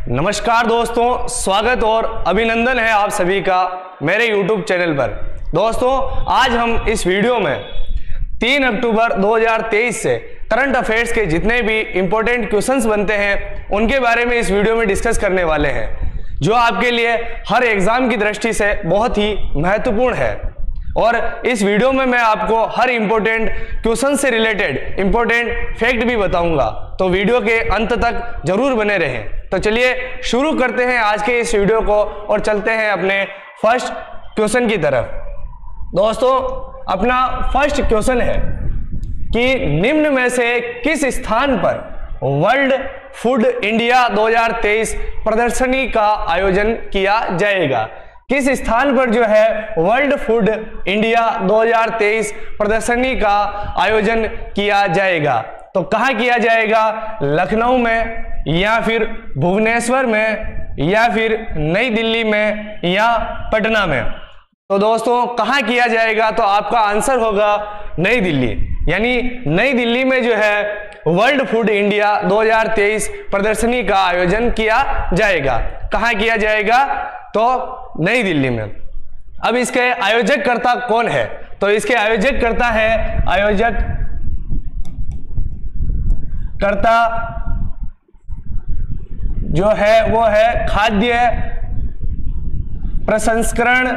नमस्कार दोस्तों, स्वागत और अभिनंदन है आप सभी का मेरे YouTube चैनल पर। दोस्तों, आज हम इस वीडियो में 3 अक्टूबर 2023 से करंट अफेयर्स के जितने भी इंपॉर्टेंट क्वेश्चंस बनते हैं उनके बारे में इस वीडियो में डिस्कस करने वाले हैं, जो आपके लिए हर एग्जाम की दृष्टि से बहुत ही महत्वपूर्ण है। और इस वीडियो में मैं आपको हर इंपॉर्टेंट क्वेश्चन से रिलेटेड इंपॉर्टेंट फैक्ट भी बताऊंगा, तो वीडियो के अंत तक जरूर बने रहें। तो चलिए शुरू करते हैं आज के इस वीडियो को और चलते हैं अपने फर्स्ट क्वेश्चन की तरफ। दोस्तों, अपना फर्स्ट क्वेश्चन है कि निम्न में से किस स्थान पर वर्ल्ड फूड इंडिया 2023 प्रदर्शनी का आयोजन किया जाएगा? किस स्थान पर जो है वर्ल्ड फूड इंडिया 2023 प्रदर्शनी का आयोजन किया जाएगा? तो कहां किया जाएगा? लखनऊ में, या फिर भुवनेश्वर में, या फिर नई दिल्ली में, या पटना में? तो दोस्तों, कहां किया जाएगा? तो आपका आंसर होगा नई दिल्ली। यानी नई दिल्ली में जो है वर्ल्ड फूड इंडिया 2023 प्रदर्शनी का आयोजन किया जाएगा। कहां किया जाएगा? तो नई दिल्ली में। अब इसके आयोजक कर्ता कौन है? तो इसके आयोजक कर्ता है, आयोजक कर्ता जो है वो है खाद्य प्रसंस्करण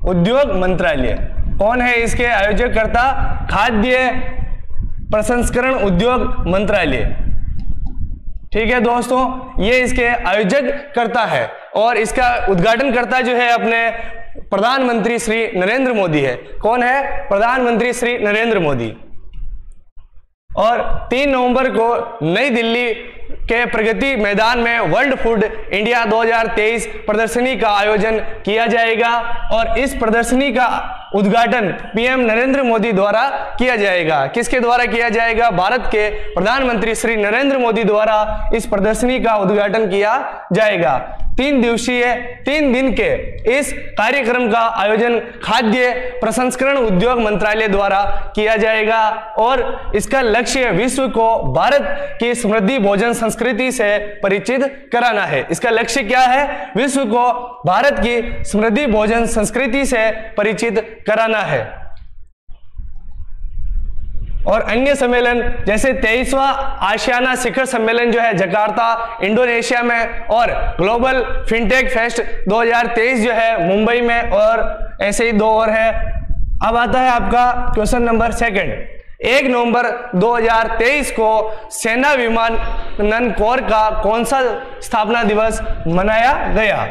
उद्योग मंत्रालय। कौन है इसके आयोजक कर्ता? खाद्य प्रसंस्करण उद्योग मंत्रालय। ठीक है दोस्तों, ये इसके आयोजक करता है और इसका उद्घाटन करता जो है अपने प्रधानमंत्री श्री नरेंद्र मोदी है। कौन है? प्रधानमंत्री श्री नरेंद्र मोदी। और 3 नवंबर को नई दिल्ली के प्रगति मैदान में वर्ल्ड फूड इंडिया 2023 प्रदर्शनी का आयोजन किया जाएगा और इस प्रदर्शनी का उद्घाटन पीएम नरेंद्र मोदी द्वारा किया जाएगा। किसके द्वारा किया जाएगा? भारत के प्रधानमंत्री श्री नरेंद्र मोदी द्वारा इस प्रदर्शनी का उद्घाटन किया जाएगा। 3 दिन के इस कार्यक्रम का आयोजन खाद्य प्रसंस्करण उद्योग मंत्रालय द्वारा किया जाएगा और इसका लक्ष्य विश्व को भारत की समृद्धि भोजन संस्कृति से परिचित कराना है। इसका लक्ष्य क्या है? विश्व को भारत की समृद्धि भोजन संस्कृति से परिचित कराना है। और अन्य सम्मेलन जैसे 23वां आशियाना शिखर सम्मेलन जो है जकार्ता इंडोनेशिया में, और ग्लोबल फिनटेक फेस्ट 2023 जो है मुंबई में, और ऐसे ही 2 और है। अब आता है आपका क्वेश्चन नंबर 2। 1 नवंबर 2023 को सेना विमानन कोर का कौन सा स्थापना दिवस मनाया गया?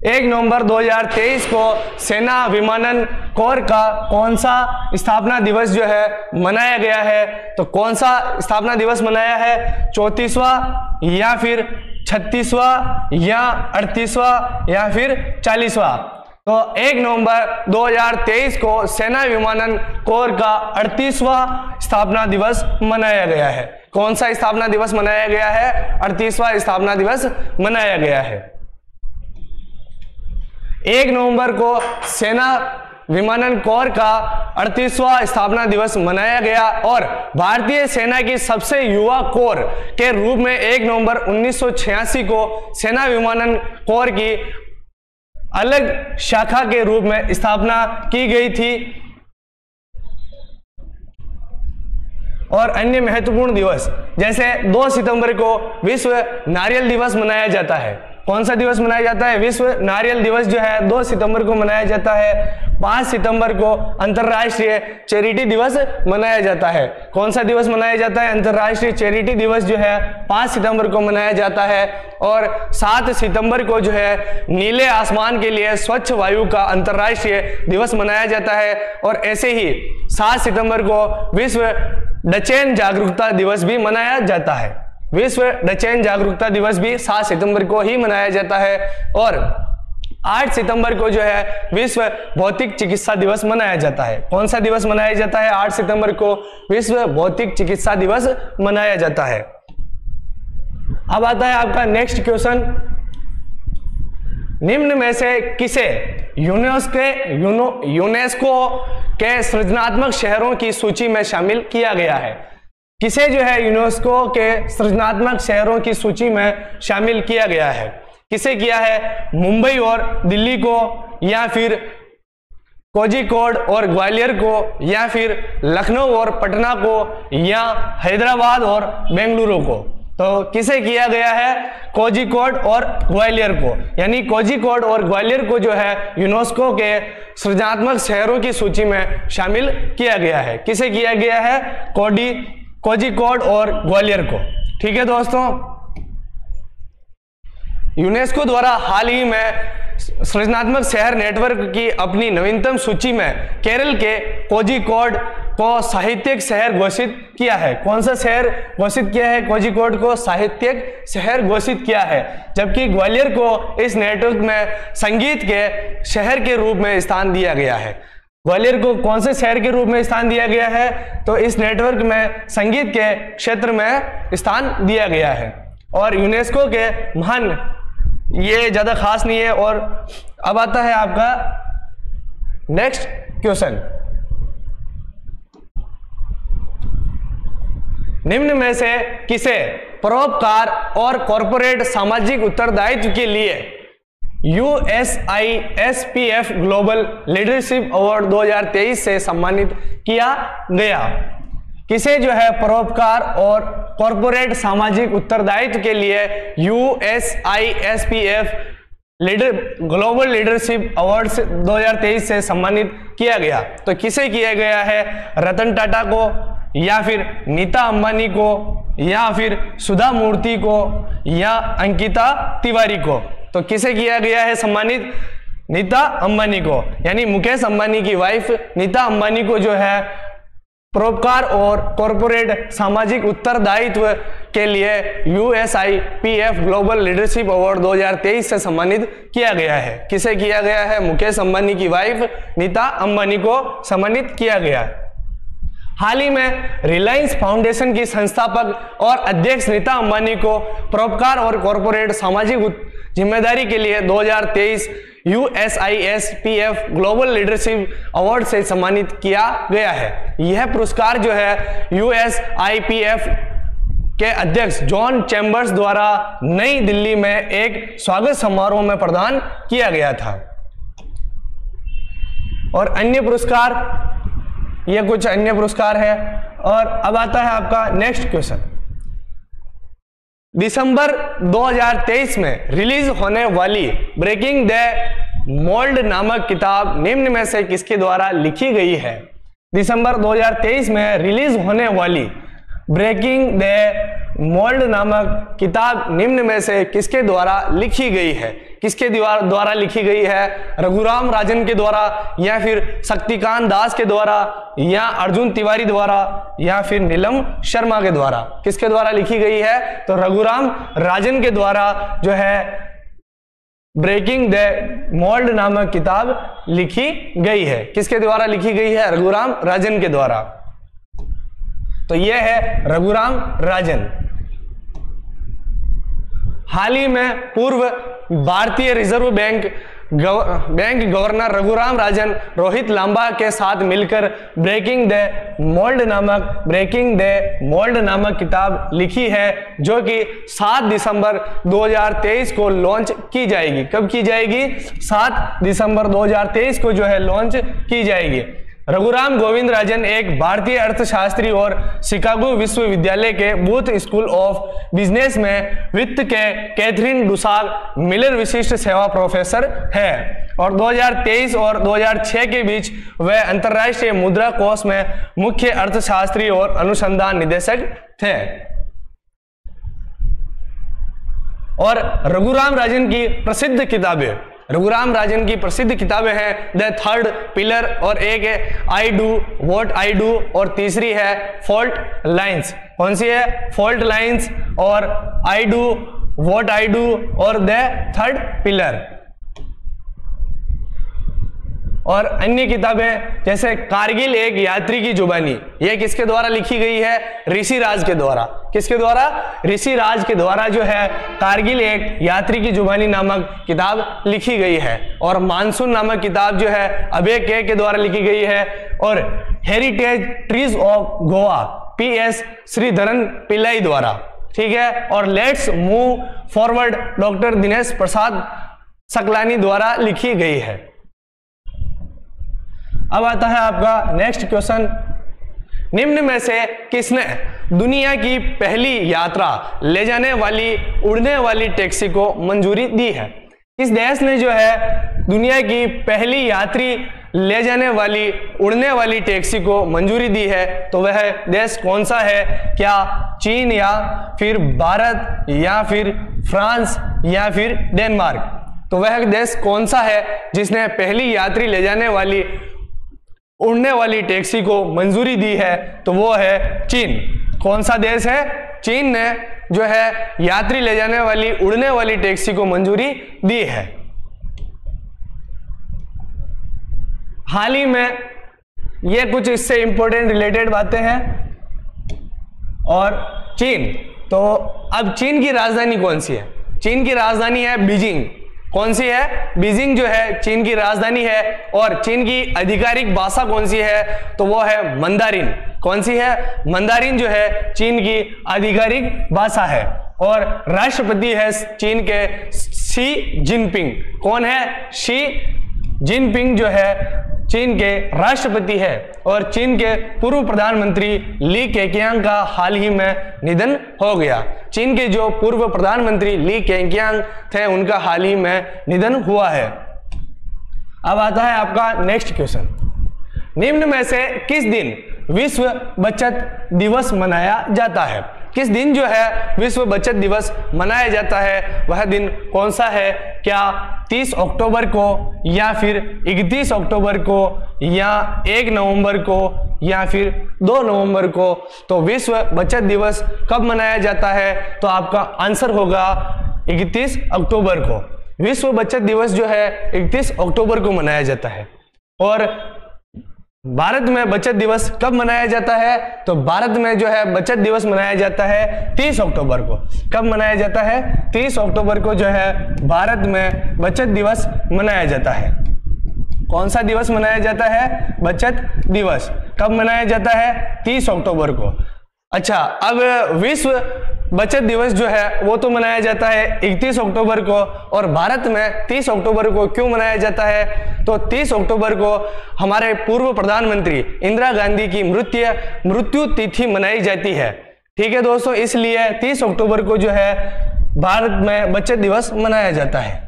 1 नवंबर 2023 को सेना विमानन कोर का कौन सा स्थापना दिवस जो है मनाया गया है? तो कौन सा स्थापना दिवस मनाया है? 34वां, या फिर 36वां, या 38वां, या फिर 40वां? तो 1 नवंबर 2023 को सेना विमानन कोर का 38वां स्थापना दिवस मनाया गया है। कौन सा स्थापना दिवस मनाया गया है? 38वां स्थापना दिवस मनाया गया है। 1 नवंबर को सेना विमानन कोर का 38वां स्थापना दिवस मनाया गया और भारतीय सेना की सबसे युवा कोर के रूप में 1 नवंबर 1986 को सेना विमानन कोर की अलग शाखा के रूप में स्थापना की गई थी। और अन्य महत्वपूर्ण दिवस जैसे 2 सितंबर को विश्व नारियल दिवस मनाया जाता है। कौन सा दिवस मनाया जाता है? विश्व नारियल दिवस जो है 2 सितंबर को मनाया जाता है। 5 सितंबर को अंतरराष्ट्रीय चैरिटी दिवस मनाया जाता है। कौन सा दिवस मनाया जाता है? अंतरराष्ट्रीय चैरिटी दिवस जो है 5 सितंबर को मनाया जाता है। और 7 सितंबर को जो है नीले आसमान के लिए स्वच्छ वायु का अंतरराष्ट्रीय दिवस मनाया जाता है। और ऐसे ही 7 सितंबर को विश्व डचेन जागरूकता दिवस भी मनाया जाता है। विश्व डचेन जागरूकता दिवस भी 7 सितंबर को ही मनाया जाता है। और 8 सितंबर को जो है विश्व भौतिक चिकित्सा दिवस मनाया जाता है। कौन सा दिवस मनाया जाता है? 8 सितंबर को विश्व भौतिक चिकित्सा दिवस मनाया जाता है। अब आता है आपका नेक्स्ट क्वेश्चन। निम्न में से किसे यूनेस्को के सृजनात्मक शहरों की सूची में शामिल किया गया है? किसे जो है यूनेस्को के सृजनात्मक शहरों की सूची में शामिल किया गया है? किसे किया है? मुंबई और दिल्ली को, या फिर कोझिकोड और ग्वालियर को, या फिर लखनऊ और पटना को, या हैदराबाद और बेंगलुरु को? तो किसे किया गया है? कोझिकोड और ग्वालियर को, यानी कोझिकोड और ग्वालियर को जो है यूनेस्को के सृजनात्मक शहरों की सूची में शामिल किया गया है। किसे किया गया है? कोझिकोड और ग्वालियर को। ठीक है दोस्तों, यूनेस्को द्वारा हाल ही में सृजनात्मक शहर नेटवर्क की अपनी नवीनतम सूची में केरल के कोझिकोड को साहित्यिक शहर घोषित किया है। कौन सा शहर घोषित किया है? कोझिकोड को साहित्यिक शहर घोषित किया है, जबकि ग्वालियर को इस नेटवर्क में संगीत के शहर के रूप में स्थान दिया गया है। ग्वालियर को कौन से शहर के रूप में स्थान दिया गया है? तो इस नेटवर्क में संगीत के क्षेत्र में स्थान दिया गया है। और यूनेस्को के महान, ये ज्यादा खास नहीं है। और अब आता है आपका नेक्स्ट क्वेश्चन। निम्न में से किसे परोपकार और कॉरपोरेट सामाजिक उत्तरदायित्व के लिए USISPF ग्लोबल लीडरशिप अवार्ड 2023 से सम्मानित किया गया? किसे जो है परोपकार और कॉरपोरेट सामाजिक उत्तरदायित्व के लिए USISPF ग्लोबल लीडरशिप अवार्ड 2023 से सम्मानित किया गया? तो किसे किया गया है? रतन टाटा को, या फिर नीता अंबानी को, या फिर सुधा मूर्ति को, या अंकिता तिवारी को? तो किसे किया गया है सम्मानित? नीता अंबानी को, यानी मुकेश अंबानी की वाइफ नीता अंबानी को जो है परोपकार और कॉरपोरेट सामाजिक उत्तरदायित्व के लिए USIPF ग्लोबल लीडरशिप अवार्ड 2023 से सम्मानित किया गया है। किसे किया गया है? मुकेश अंबानी की वाइफ नीता अंबानी को सम्मानित किया गया है। हाल ही में रिलायंस फाउंडेशन की संस्थापक और अध्यक्ष नीता अंबानी को परोपकार और कॉरपोरेट सामाजिक जिम्मेदारी के लिए 2023 USISPF ग्लोबल लीडरशिप अवार्ड से सम्मानित किया गया है। यह पुरस्कार जो है USIPF के अध्यक्ष जॉन चैम्बर्स द्वारा नई दिल्ली में एक स्वागत समारोह में प्रदान किया गया था। और अन्य पुरस्कार, ये कुछ अन्य पुरस्कार है। और अब आता है आपका नेक्स्ट क्वेश्चन। दिसंबर 2023 में रिलीज होने वाली ब्रेकिंग द मोल्ड नामक किताब निम्न में से किसके द्वारा लिखी गई है? दिसंबर 2023 में रिलीज होने वाली ब्रेकिंग द मोल्ड नामक किताब निम्न में से किसके द्वारा लिखी गई है? किसके द्वारा लिखी गई है? रघुराम राजन के द्वारा, या फिर शक्तिकांत दास के द्वारा, या अर्जुन तिवारी द्वारा, या फिर नीलम शर्मा के द्वारा? किसके द्वारा लिखी गई है? तो रघुराम राजन के द्वारा जो है ब्रेकिंग द मोल्ड नामक किताब लिखी गई है। किसके द्वारा लिखी गई है? रघुराम राजन के द्वारा। तो यह है रघुराम राजन। हाल ही में पूर्व भारतीय reserve bank governor Raghuram Rajan Rohit Lamba के साथ मिलकर ब्रेकिंग द मोल्ड नामक किताब लिखी है, जो कि 7 दिसंबर 2023 को लॉन्च की जाएगी। कब की जाएगी? 7 दिसंबर 2023 को जो है लॉन्च की जाएगी। रघुराम गोविंद राजन एक भारतीय अर्थशास्त्री और शिकागो विश्वविद्यालय के बूथ स्कूल ऑफ बिजनेस में वित्त के कैथरीन डुसाग मिलर विशिष्ट सेवा प्रोफेसर है, और 2023 और 2006 के बीच वह अंतर्राष्ट्रीय मुद्रा कोष में मुख्य अर्थशास्त्री और अनुसंधान निदेशक थे। और रघुराम राजन की प्रसिद्ध किताबें हैं द थर्ड पिलर, और एक है I do what I do, और तीसरी है फॉल्ट लाइंस। कौन सी है? फॉल्ट लाइंस और I do what I do और द थर्ड पिलर। और अन्य किताबें जैसे कारगिल एक यात्री की जुबानी, यह किसके द्वारा लिखी गई है? ऋषिराज के द्वारा। किसके द्वारा? ऋषिराज के द्वारा जो है कारगिल एक यात्री की जुबानी नामक किताब लिखी गई है। और मानसून नामक किताब जो है अभय के द्वारा लिखी गई है। और heritage trees of Goa PS Sreedharan Pillai द्वारा, ठीक है। और let's move forward doctor Dinesh Prasad Saklani द्वारा लिखी गई है। अब आता है आपका नेक्स्ट क्वेश्चन, निम्न में से किसने दुनिया की पहली यात्रा ले जाने वाली उड़ने वाली टैक्सी को मंजूरी दी है? किस देश ने जो है दुनिया की पहली यात्री ले जाने वाली उड़ने वाली टैक्सी को मंजूरी दी है? तो वह देश कौन सा है? क्या चीन या फिर भारत या फिर फ्रांस या फिर डेनमार्क? तो वह देश कौन सा है जिसने पहली यात्री ले जाने वाली उड़ने वाली टैक्सी को मंजूरी दी है? तो वो है चीन। कौन सा देश है? चीन ने जो है यात्री ले जाने वाली उड़ने वाली टैक्सी को मंजूरी दी है। हाल ही में ये कुछ इससे इंपॉर्टेंट रिलेटेड बातें हैं। और चीन, तो अब चीन की राजधानी कौन सी है? चीन की राजधानी है बीजिंग। कौन सी है? बीजिंग जो है चीन की राजधानी है। और चीन की आधिकारिक भाषा कौन सी है? तो वो है मंदारिन। कौन सी है? मंदारिन जो है चीन की आधिकारिक भाषा है। और राष्ट्रपति है चीन के शी जिनपिंग। कौन है? शी जिनपिंग जो है चीन के राष्ट्रपति है। और चीन के पूर्व प्रधानमंत्री ली केqiang का हाल ही में निधन हो गया। चीन के जो पूर्व प्रधानमंत्री ली केqiang थे उनका हाल ही में निधन हुआ है। अब आता है आपका नेक्स्ट क्वेश्चन, निम्न में से किस दिन विश्व बचत दिवस मनाया जाता है? किस दिन जो है विश्व बचत दिवस मनाया जाता है? वह दिन कौन सा है? क्या 30 अक्टूबर को या फिर 31 अक्टूबर को या 1 नवंबर को या फिर 2 नवंबर को? तो विश्व बचत दिवस कब मनाया जाता है? तो आपका आंसर होगा 31 अक्टूबर को। विश्व बचत दिवस जो है 31 अक्टूबर को मनाया जाता है। और भारत में बचत दिवस कब मनाया जाता है? तो भारत में जो है बचत दिवस मनाया जाता है 30 अक्टूबर को। कब मनाया जाता है? 30 अक्टूबर को जो है भारत में बचत दिवस मनाया जाता है। कौन सा दिवस मनाया जाता है? बचत दिवस। कब मनाया जाता है? 30 अक्टूबर को। अच्छा, अब विश्व बचत दिवस जो है वो तो मनाया जाता है 31 अक्टूबर को। और भारत में 30 अक्टूबर को क्यों मनाया जाता है? तो 30 अक्टूबर को हमारे पूर्व प्रधानमंत्री इंदिरा गांधी की मृत्यु तिथि मनाई जाती है। ठीक है दोस्तों, इसलिए 30 अक्टूबर को जो है भारत में बचत दिवस मनाया जाता है।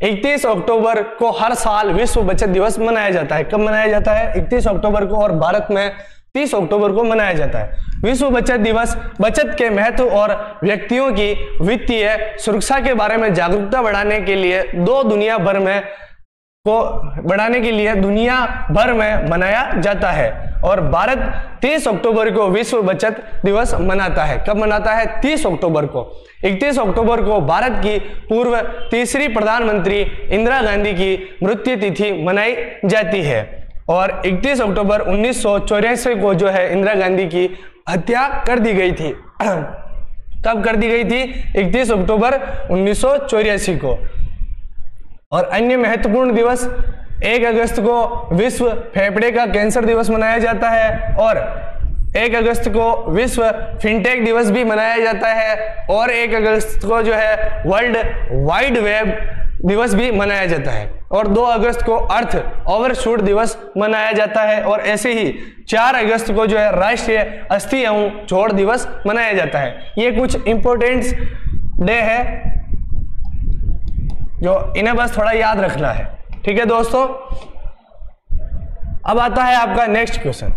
31 अक्टूबर को हर साल विश्व बचत दिवस मनाया जाता है। कब मनाया जाता है? 31 अक्टूबर को। और भारत में 30 अक्टूबर को मनाया जाता है। विश्व बचत दिवस बचत के महत्व और व्यक्तियों की वित्तीय सुरक्षा के बारे में जागरूकता बढ़ाने के लिए दुनिया भर में मनाया जाता है। और भारत 30 अक्टूबर को विश्व बचत दिवस मनाता है। कब मनाता है? 30 अक्टूबर को। 31 अक्टूबर को भारत की पूर्व तीसरी प्रधानमंत्री इंदिरा गांधी की मृत्यु तिथि मनाई जाती है। और 31 अक्टूबर 1984 को जो है इंदिरा गांधी की हत्या कर दी गई थी। कब कर दी गई थी? 31 अक्टूबर 1984 को। और अन्य महत्वपूर्ण दिवस, 1 अगस्त को विश्व फेफड़े का कैंसर दिवस मनाया जाता है। और 1 अगस्त को विश्व फिनटेक दिवस भी मनाया जाता है। और 1 अगस्त को जो है वर्ल्ड वाइड वेब दिवस भी मनाया जाता है। और 2 अगस्त को अर्थ ओवरशूट दिवस मनाया जाता है। और ऐसे ही 4 अगस्त को जो है राष्ट्रीय अस्थि एवं जोड़ दिवस मनाया जाता है। ये कुछ इंपॉर्टेंट डे है जो इन्हें बस थोड़ा याद रखना है। ठीक है दोस्तों, अब आता है आपका नेक्स्ट क्वेश्चन,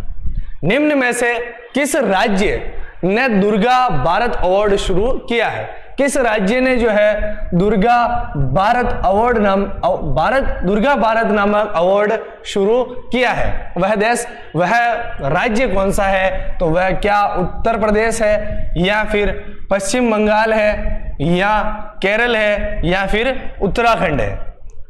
निम्न में से किस राज्य ने दुर्गा भारत अवार्ड शुरू किया है? किस राज्य ने जो है दुर्गा भारत नामक अवार्ड शुरू किया है? वह राज्य कौन सा है? तो वह क्या उत्तर प्रदेश है या फिर पश्चिम बंगाल है या केरल है या फिर उत्तराखंड है?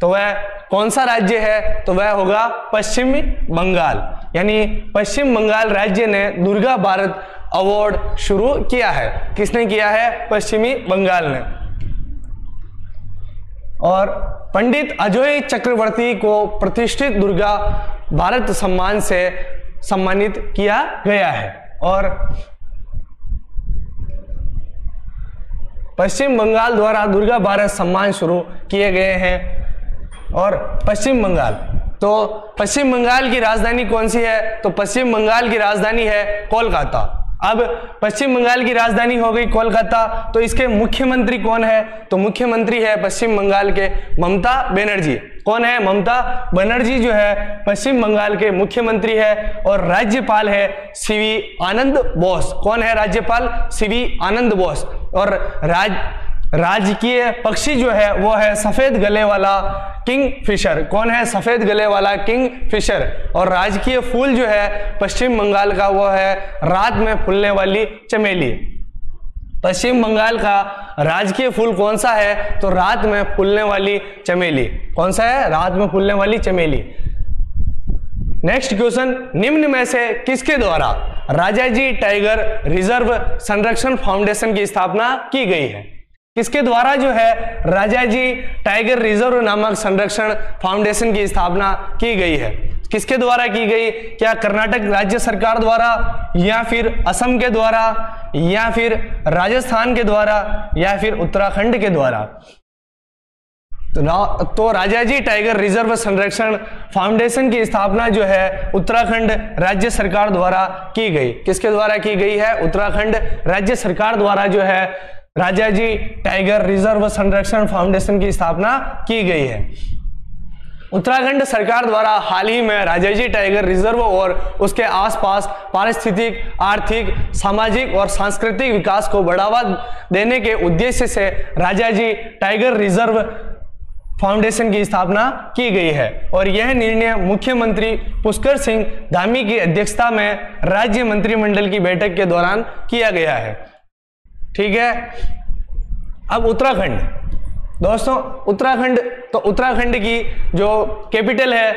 तो वह कौन सा राज्य है, तो वह होगा पश्चिम बंगाल। यानी पश्चिम बंगाल राज्य ने दुर्गा भारत अवार्ड शुरू किया है। किसने किया है? पश्चिमी बंगाल ने। और पंडित अजय चक्रवर्ती को प्रतिष्ठित दुर्गा भारत सम्मान से सम्मानित किया गया है। और पश्चिम बंगाल द्वारा दुर्गा भारत सम्मान शुरू किए गए हैं। और पश्चिम बंगाल, तो पश्चिम बंगाल की राजधानी कौन सी है? तो पश्चिम बंगाल की राजधानी है कोलकाता। अब पश्चिम बंगाल की राजधानी हो गई कोलकाता, तो इसके मुख्यमंत्री कौन है? तो मुख्यमंत्री है पश्चिम बंगाल के ममता बनर्जी। कौन है? ममता बनर्जी जो है पश्चिम बंगाल के मुख्यमंत्री है। और राज्यपाल है सीवी आनंद बोस। कौन है राज्यपाल? सीवी आनंद बोस। और राजकीय पक्षी जो है वो है सफेद गले वाला किंग फिशर। कौन है? सफेद गले वाला किंग फिशर। और राजकीय फूल जो है पश्चिम बंगाल का वो है रात में फूलने वाली चमेली। पश्चिम बंगाल का राजकीय फूल कौन सा है? तो रात में फूलने वाली चमेली। कौन सा है? रात में फूलने वाली चमेली। नेक्स्ट क्वेश्चन, निम्न में से किसके द्वारा राजाजी टाइगर रिजर्व संरक्षण फाउंडेशन की स्थापना की गई है? किसके द्वारा जो है राजाजी टाइगर रिजर्व नामक संरक्षण फाउंडेशन की स्थापना की गई है? किसके द्वारा की गई? क्या कर्नाटक राज्य सरकार द्वारा, या फिर असम के द्वारा, या फिर राजस्थान के द्वारा, या फिर उत्तराखंड के द्वारा? तो राजाजी टाइगर रिजर्व संरक्षण फाउंडेशन की स्थापना जो है उत्तराखंड राज्य सरकार द्वारा की गई। किसके द्वारा की गई है? उत्तराखंड राज्य सरकार द्वारा जो है राजाजी टाइगर रिजर्व संरक्षण फाउंडेशन की स्थापना की गई है। उत्तराखंड सरकार द्वारा हाल ही में राजाजी टाइगर रिजर्व और उसके आसपास पारिस्थितिक, आर्थिक, सामाजिक और सांस्कृतिक विकास को बढ़ावा देने के उद्देश्य से राजाजी टाइगर रिजर्व फाउंडेशन की स्थापना की गई है। और यह निर्णय मुख्यमंत्री पुष्कर सिंह धामी की अध्यक्षता में राज्य मंत्रिमंडल की बैठक के दौरान किया गया है। ठीक है। अब उत्तराखंड, दोस्तों उत्तराखंड, तो उत्तराखंड की जो कैपिटल है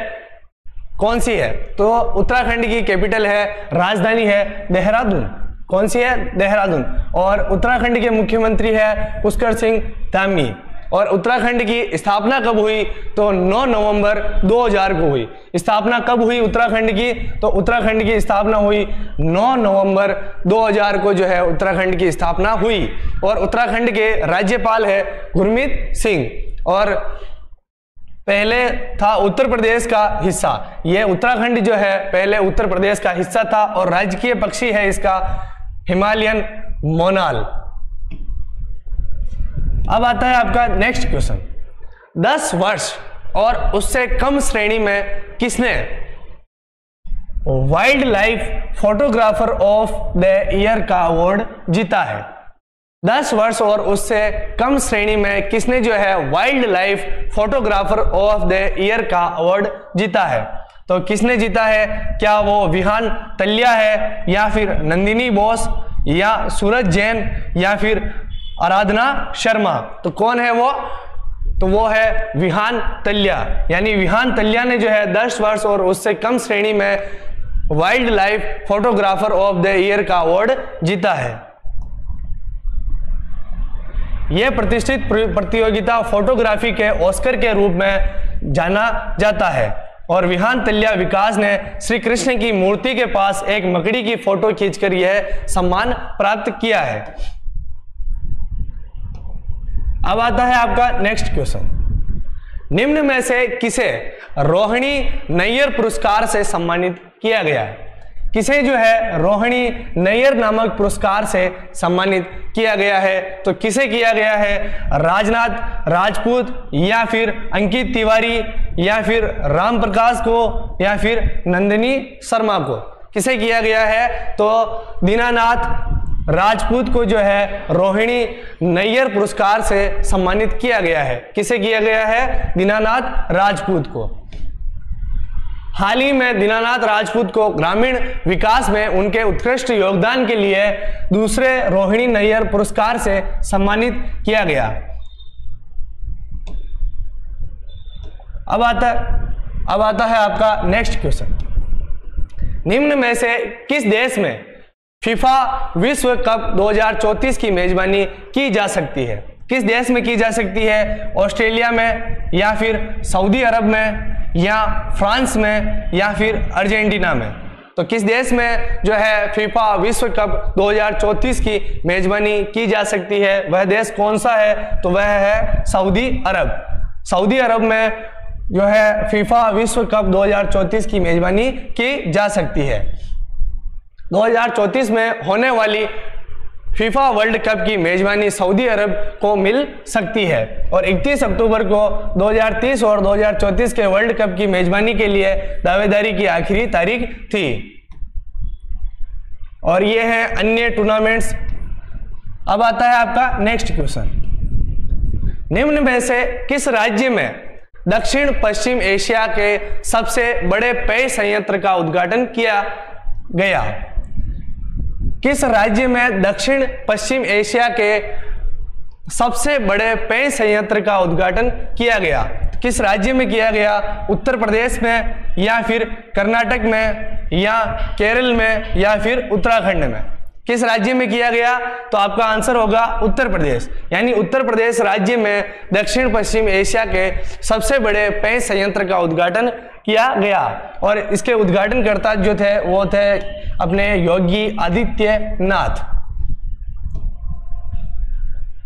कौन सी है? तो उत्तराखंड की कैपिटल है, राजधानी है देहरादून। कौन सी है? देहरादून। और उत्तराखंड के मुख्यमंत्री है पुष्कर सिंह धामी। और उत्तराखंड की स्थापना कब हुई? तो 9 नवंबर 2000 को हुई। स्थापना कब हुई उत्तराखंड की? तो उत्तराखंड की स्थापना हुई 9 नवंबर 2000 को जो है उत्तराखंड की स्थापना हुई। और उत्तराखंड के राज्यपाल है गुरमीत सिंह। और पहले था उत्तर प्रदेश का हिस्सा। यह उत्तराखंड जो है पहले उत्तर प्रदेश का हिस्सा था। और राजकीय पक्षी है इसका हिमालयन मोनाल। अब आता है आपका नेक्स्ट क्वेश्चन, 10 वर्ष और उससे कम श्रेणी में किसने wild life photographer of the year का अवार्ड जीता है? 10 वर्ष और उससे कम श्रेणी में किसने जो है wild life photographer of the year का अवार्ड जीता है? तो किसने जीता है? क्या वो विहान तल्या है, या फिर नंदिनी बोस, या सूरज जैन, या फिर आराधना शर्मा? तो कौन है वो? तो वो है विहान तल्या। यानी विहान तल्या ने जो है 10 वर्ष और उससे कम श्रेणी में wild life photographer of the year का अवार्ड जीता है। यह प्रतिष्ठित प्रतियोगिता फोटोग्राफी के ऑस्कर के रूप में जाना जाता है। और विहान तल्या विकास ने श्री कृष्ण की मूर्ति के पास एक मकड़ी की फोटो खींचकर यह सम्मान प्राप्त किया है। अब आता है आपका नेक्स्ट क्वेश्चन, निम्न में से किसे रोहिणी नैयर पुरस्कार से सम्मानित किया गया है? किसे जो है रोहिणी नैयर नामक पुरस्कार से सम्मानित किया गया है? तो किसे किया गया है? राजनाथ राजपूत, या फिर अंकित तिवारी, या फिर राम प्रकाश को, या फिर नंदिनी शर्मा को? किसे किया गया है? तो दीनानाथ राजपूत को जो है रोहिणी नैयर पुरस्कार से सम्मानित किया गया है। किसे किया गया है? दीनानाथ राजपूत को। हाल ही में दीनानाथ राजपूत को ग्रामीण विकास में उनके उत्कृष्ट योगदान के लिए दूसरे रोहिणी नैयर पुरस्कार से सम्मानित किया गया। अब आता है आपका नेक्स्ट क्वेश्चन। निम्न में से किस देश में फीफा विश्व कप 2034 की मेजबानी की जा सकती है? किस देश में की जा सकती है? ऑस्ट्रेलिया में, या फिर सऊदी अरब में, या फ्रांस में, या फिर अर्जेंटीना में? तो किस देश में जो है फीफा विश्व कप 2034 की मेजबानी की जा सकती है, वह देश कौन सा है? तो वह है सऊदी अरब। सऊदी अरब में जो है फीफा विश्व कप 2034 की मेजबानी की जा सकती है। 2034 में होने वाली फीफा वर्ल्ड कप की मेजबानी सऊदी अरब को मिल सकती है और 31 अक्टूबर को 2030 और 2034 के वर्ल्ड कप की मेजबानी के लिए दावेदारी की आखिरी तारीख थी। और ये हैं अन्य टूर्नामेंट्स। अब आता है आपका नेक्स्ट क्वेश्चन। निम्न में से किस राज्य में दक्षिण पश्चिम एशिया के सबसे बड़े पेय संयंत्र का उद्घाटन किया गया? किस राज्य में दक्षिण पश्चिम एशिया के सबसे बड़े पेय संयंत्र का उद्घाटन किया गया? किस राज्य में किया गया? उत्तर प्रदेश में, या फिर कर्नाटक में, या केरल में, या फिर उत्तराखंड में? किस राज्य में किया गया? तो आपका आंसर होगा उत्तर प्रदेश। यानी उत्तर प्रदेश राज्य में दक्षिण पश्चिम एशिया के सबसे बड़े पेय संयंत्र का उद्घाटन किया गया और इसके उद्घाटनकर्ता जो थे वो थे अपने योगी आदित्यनाथ।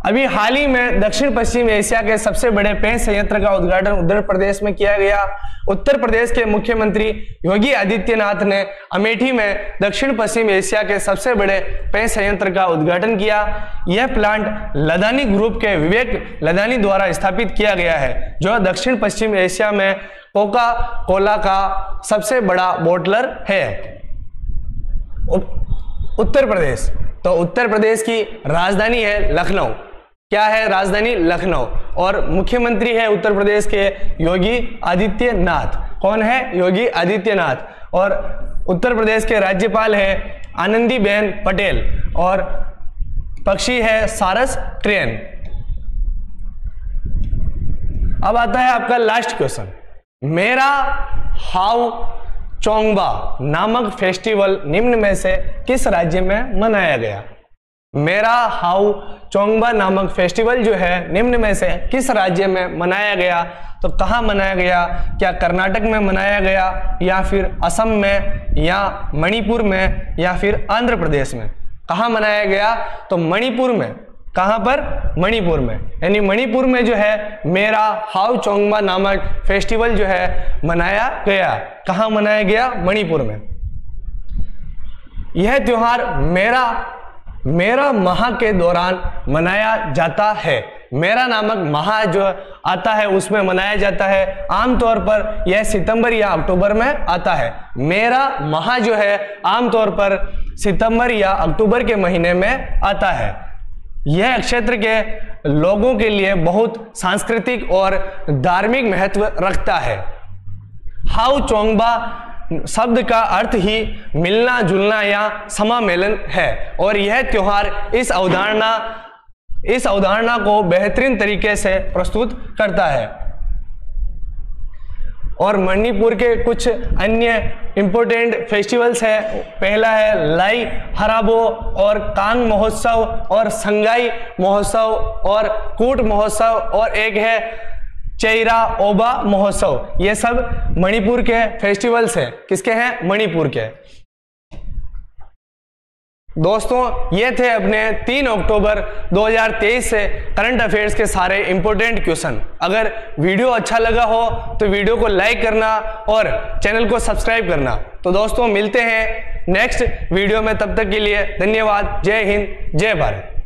अभी हाल ही में दक्षिण पश्चिम एशिया के सबसे बड़े पेय संयंत्र का उद्घाटन उत्तर प्रदेश में किया गया। उत्तर प्रदेश के मुख्यमंत्री योगी आदित्यनाथ ने अमेठी में दक्षिण पश्चिम एशिया के सबसे बड़े पेय संयंत्र का उद्घाटन किया। यह प्लांट लदानी ग्रुप के विवेक लदानी द्वारा स्थापित किया गया है, जो दक्षिण पश्चिम एशिया में कोका कोला का सबसे बड़ा बोटलर है। उत्तर प्रदेश, तो उत्तर प्रदेश की राजधानी है लखनऊ। क्या है? राजधानी लखनऊ। और मुख्यमंत्री है उत्तर प्रदेश के योगी आदित्यनाथ। कौन है? योगी आदित्यनाथ। और उत्तर प्रदेश के राज्यपाल है आनंदीबेन पटेल और पक्षी है सारस ट्रेन। अब आता है आपका लास्ट क्वेश्चन। मेरा हाउ चोंगबा नामक फेस्टिवल निम्न में से किस राज्य में मनाया गया? मेरा हाउ चोंगबा नामक फेस्टिवल जो है निम्न में से किस राज्य में मनाया गया? तो कहाँ मनाया गया? क्या कर्नाटक में मनाया गया, या फिर असम में, या मणिपुर में, या फिर आंध्र प्रदेश में? कहाँ मनाया गया? तो मणिपुर में। कहाँ पर? मणिपुर में। यानी मणिपुर में जो है मेरा हाउ चोंगबा नामक फेस्टिवल जो है मनाया गया। कहाँ मनाया गया? मणिपुर में। यह त्योहार मेरा माह के दौरान मनाया जाता है। मेरा नामक माह जो आता है उसमें मनाया जाता है। आमतौर पर यह सितंबर या अक्टूबर में आता है। मेरा माह जो है आमतौर पर सितंबर या अक्टूबर के महीने में आता है। यह क्षेत्र के लोगों के लिए बहुत सांस्कृतिक और धार्मिक महत्व रखता है। हाउ चोंगबा शब्द का अर्थ ही मिलना जुलना या समामेलन है और यह त्योहार इस अवधारणा को बेहतरीन तरीके से प्रस्तुत करता है। और मणिपुर के कुछ अन्य इंपोर्टेंट फेस्टिवल्स है। पहला है लाई हराबो और कांग महोत्सव और संगाई महोत्सव और कूट महोत्सव और एक है चेरा ओबा महोत्सव। ये सब मणिपुर के फेस्टिवल्स हैं। किसके हैं? मणिपुर के। दोस्तों ये थे अपने 3 अक्टूबर 2023 से करंट अफेयर्स के सारे इंपॉर्टेंट क्वेश्चन। अगर वीडियो अच्छा लगा हो तो वीडियो को लाइक करना और चैनल को सब्सक्राइब करना। तो दोस्तों मिलते हैं नेक्स्ट वीडियो में, तब तक के लिए धन्यवाद। जय हिंद, जय भारत।